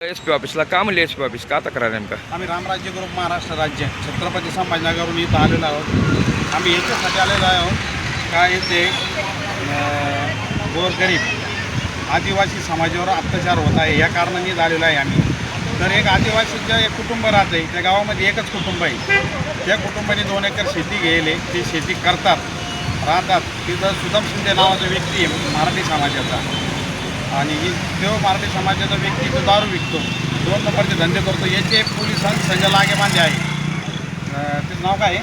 SP ऑफिसला का म्हणले एसपी ऑफिस का तक्रार नेमका? आम्ही रामराज्य ग्रुप महाराष्ट्र राज्य छत्रपती संभाजीनगरहून इथं आलेलो आहोत। आम्ही याच्यासाठी आलेलो आहोत का इथे गोरगरीब आदिवासी समाजावर अत्याचार होत आहे, या कारणाने झालेलो आहे आम्ही। तर एक आदिवासीचं एक कुटुंब राहतं आहे, त्या गावामध्ये एकच कुटुंब आहे। त्या कुटुंबाने 2 एकर शेती घेतली, ती शेती राहतात। तिथं सुदाम शिंदे नावाचा व्यक्ती आहे मराठी समाजाचा, आणि तो मराठी समाजाचा व्यक्ती तो दारू विकतो, 2 नंबरचे धंदे करतो। याचे पोलिसांनी संघ लागेबांधे आहे। त्याचं नाव काय आहे?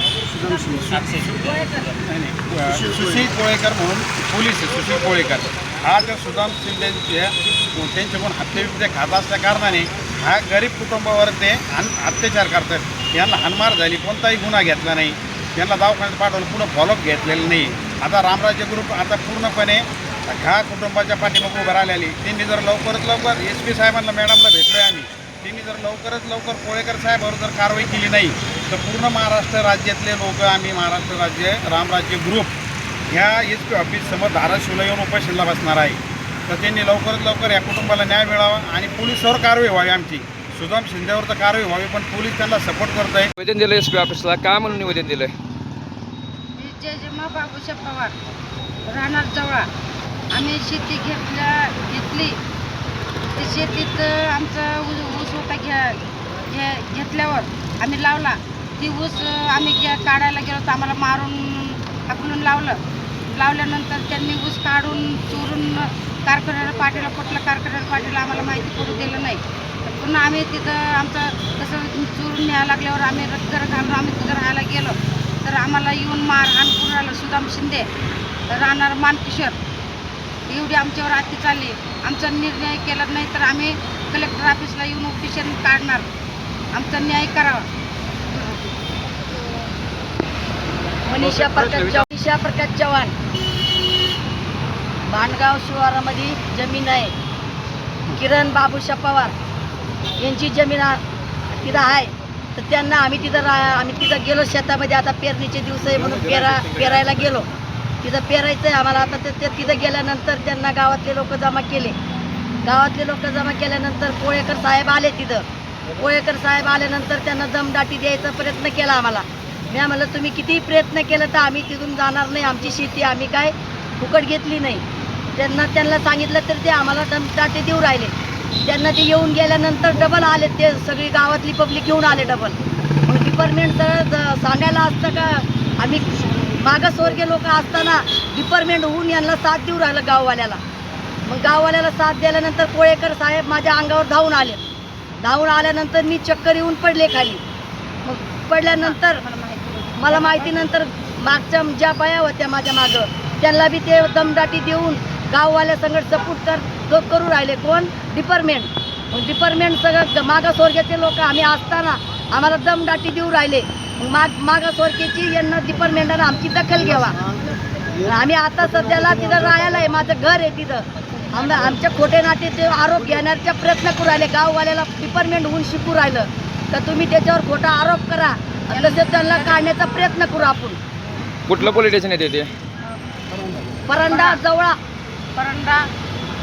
सुशील कोळेकर म्हणून पोलीस आहे, सुशील कोळेकर हा त्या सुदाम शिंदे त्यांच्याकडून हत्येविरुद्ध खात असल्या कारणाने हा गरीब कुटुंबावर ते अत्याचार करतात। यांना हाणमार झाली, कोणताही गुन्हा घेतला नाही, यांना दवाखान्यात पाठवलं, पुढं फॉलोअप घेतलेलं नाही। आता रामराज्य ग्रुप आता पूर्णपणे ह्या कुटुंबाच्या पाठीमागे उभं राहिलेली। त्यांनी जर लवकरात लवकर SP साहेबांना मॅडमला भेटलो आहे आम्ही, त्यांनी जर लवकरात लवकर कोळेकर साहेबांवर जर कारवाई केली नाही तर पूर्ण महाराष्ट्र राज्यातले लोक आम्ही महाराष्ट्र राज्य रामराज्य ग्रुप ह्या SP ऑफिससमोर धाराशिवला येऊन उपोषणाला बसणार आहे। तर त्यांनी लवकरात लवकर या कुटुंबाला न्याय मिळावा आणि पोलिसावर कारवाई व्हावी आमची। सुदाम शिंदेवर तर कारवाई व्हावी, पण पोलीस त्यांना सपोर्ट करत आहे। निवेदन दिलं एसपी ऑफिसला का म्हणून निवेदन दिलंय? जयजमा बाबूशा पवार राहणार जवळा। आम्ही शेती घेतली, ते शेतीत आमचा ऊस होता घेतल्यावर आम्ही लावला। ती ऊस आम्ही काढायला गेलो तर आम्हाला मारून हाकलून लावल्यानंतर त्यांनी ऊस काढून चोरून कारखान्याला पाठवलं, कुठलं कारखान्याला पाठवलं आम्हाला माहिती पडू दिलं नाही। पुन्हा आम्ही तिथं आमचं तसं चोरून न्यायला लागल्यावर आम्ही घर घालून आम्ही तिथं राहायला गेलो तर आम्हाला येऊन मारहाण करून राहिलं सुदाम शिंदे राहणार मानकिशोर। एवढी आमच्यावर अति चालली। आमचा निर्णय केला नाही तर आम्ही कलेक्टर ऑफिसला येऊन उपोषण काढणार, आमचा न्याय करावा। मनीषा प्रकाश चव्हाण, भांडगाव शिवारामध्ये जमीन आहे। किरण बाबूशा पवार यांची जमीन तिथं आहे, तर त्यांना आम्ही तिथं गेलो शेतामध्ये। आता पेरणीचे दिवस आहे म्हणून पेरायला गेलो, तिथं पेरायचं आहे आम्हाला। आता ते तिथं गेल्यानंतर त्यांना गावातले लोक जमा केल्यानंतर कोळेकर साहेब आले तिथं। कोळेकर साहेब आल्यानंतर त्यांना दमदाटी द्यायचा प्रयत्न केला आम्हाला। मी म्हणलं तुम्ही कितीही प्रयत्न केलं तर आम्ही तिथून जाणार नाही, आमची शेती आम्ही काय फुकट घेतली नाही। त्यांना सांगितलं तर ते आम्हाला दमदाटी देऊ राहिले। त्यांना ते येऊन गेल्यानंतर डबल आले, ते सगळी गावातली पब्लिक घेऊन आले डबल। मग डिपार्टमेंट सांगायला असतं का आम्ही मागासवर्गीय लोक असताना डिपार्टमेंट होऊन यांना साथ देऊ राहिलं गाववाल्याला। मग गाववाल्याला साथ दिल्यानंतर कोळेकर साहेब माझ्या अंगावर धावून आल्यानंतर मी चक्कर येऊन पडले खाली। मग पडल्यानंतर मला माहितीनंतर मागच्या ज्या बाया होत्या माझ्या मागं त्यांना बी ते दमदाटी देऊन गाववाल्या संगत सपोर्ट करू राहिले। कोण? डिपार्टमेंट। मग डिपार्टमेंट सगळं मागासवर्गीयाचे लोक आम्ही असताना आम्हाला दमदाटी देऊ राहिले। मागासवर्गीयाची यांना डिपार्टमेंटानं आमची दखल घ्यावा। आम्ही आता सध्याला तिथं राहायला आहे, माझं घर आहे तिथं। आमच्या खोटे नाटेचे आरोप घेण्याचा प्रयत्न करू राहिले। गाववाल्याला डिपार्टमेंट होऊन शिकू राहिलं तर तुम्ही त्याच्यावर खोटा आरोप करा, तसेच त्यांना काढण्याचा प्रयत्न करू आपण। कुठलं पोलीस स्टेशन येते ते? परंडा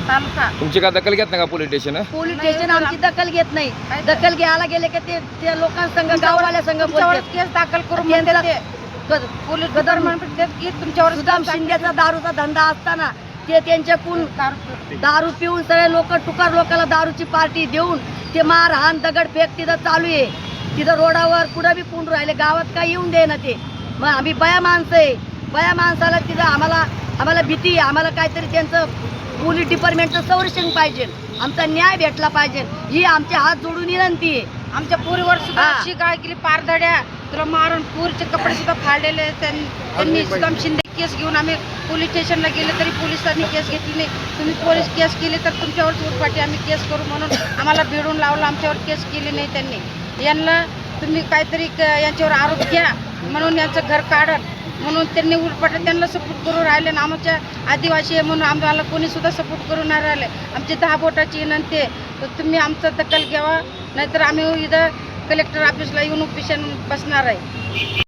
तालुका। तुमची का दखल घेत नाही का पोलीस स्टेशन? पोलीस स्टेशन आमची दखल घेत नाही। दखल घ्यायला गेले की ते लोकांसंग गाववाल्या संघ केस दाखल करून पोलीस गदर म्हणतात की तुमच्यावर सुदाम शिंदेचा दारूचा धंदा असताना ते त्यांच्याकडून दारू पिऊन सगळे लोक टुकार लोकांना दारूची पार्टी देऊन ते मारहाण दगडफेक तिथं चालू आहे। तिथं रोडावर कुठं बी पुंड राहिले, गावात काय येऊन दे ना ते। मग आम्ही बया माणसं आहे, बया माणसाला तिथं आम्हाला भीती आहे। आम्हाला काहीतरी त्यांचं पोलीस डिपार्टमेंटचं संरक्षण पाहिजे, आमचा न्याय भेटला पाहिजे, ही आमच्या हात जोडून विनंती आहे। आमच्या पुरीवर सुद्धा अशी काय केली, पारधड्या तुला मारून पुरीचे कपडे सुद्धा फाडलेले। त्यांनी सुदाम शिंदे केस घेऊन आम्ही पोलीस स्टेशनला गेले तरी पोलिसांनी केस घेतली नाही। तुम्ही पोलीस केस केली तर तुमच्यावर चोरपाटी आम्ही केस करू म्हणून आम्हाला भिडून लावलं, आमच्यावर केस केली नाही त्यांनी। यांना तुम्ही काहीतरी यांच्यावर आरोप घ्या म्हणून यांचं घर काढल म्हणून त्यांनी उलपट त्यांना सपोर्ट करून राहिले ना। आमच्या आदिवासी आहे म्हणून आम्हाला कोणी सुद्धा सपोर्ट करून नाही राहिले। आमची 10 बोटाची विनंती आहे, तर तुम्ही आमचं दखल घ्यावा, नाहीतर आम्ही इथं कलेक्टर ऑफिसला येऊन उपोषण बसणार आहे।